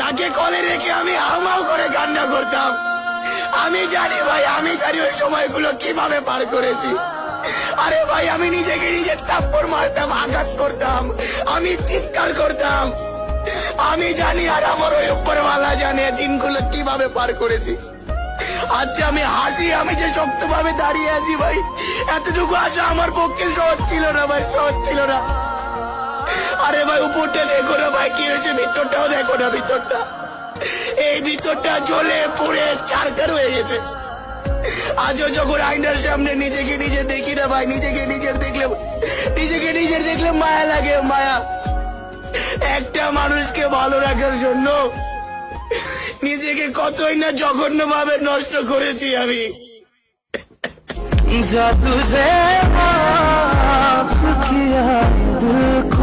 তাকে কোলে রেখে আমি হাউমাউ করে কান্না করতাম। আমি জানি ভাই, আমি জানি ওই সময়গুলো কিভাবে পার করেছি। আরে ভাই, আমি নিজেকে নিজে থাপ্পড় মারতাম, আঘাত করতাম, আমি চিৎকার করতাম। আমি জানি আর আমার ওই উপরওয়ালা জানে দিনগুলো কিভাবে পার করেছি। আচ্ছা আমি হাসি, আমি যে শক্তভাবে দাঁড়িয়ে আছি ভাই, এতটুকু আসা আমার পক্ষে সহজ ছিল না ভাই, সহজ ছিল না। আরে ভাই উপরটা দেখো না ভাই, কি হয়েছে, ভিতরটাও দেখো না, ভিতরটা, এই ভিতরটা জ্বলে পুড়ে চারকার হয়ে গেছে। আজও যখন আয়নার সামনে নিজেকে নিজে দেখি না ভাই, নিজেকে নিজের দেখলে মায়া লাগে, মায়া। একটা মানুষকে ভালো রাখার জন্য নিজেকে কতই না জঘন্য ভাবে নষ্ট করেছি আমি। जा तुझे माफ किया दिल को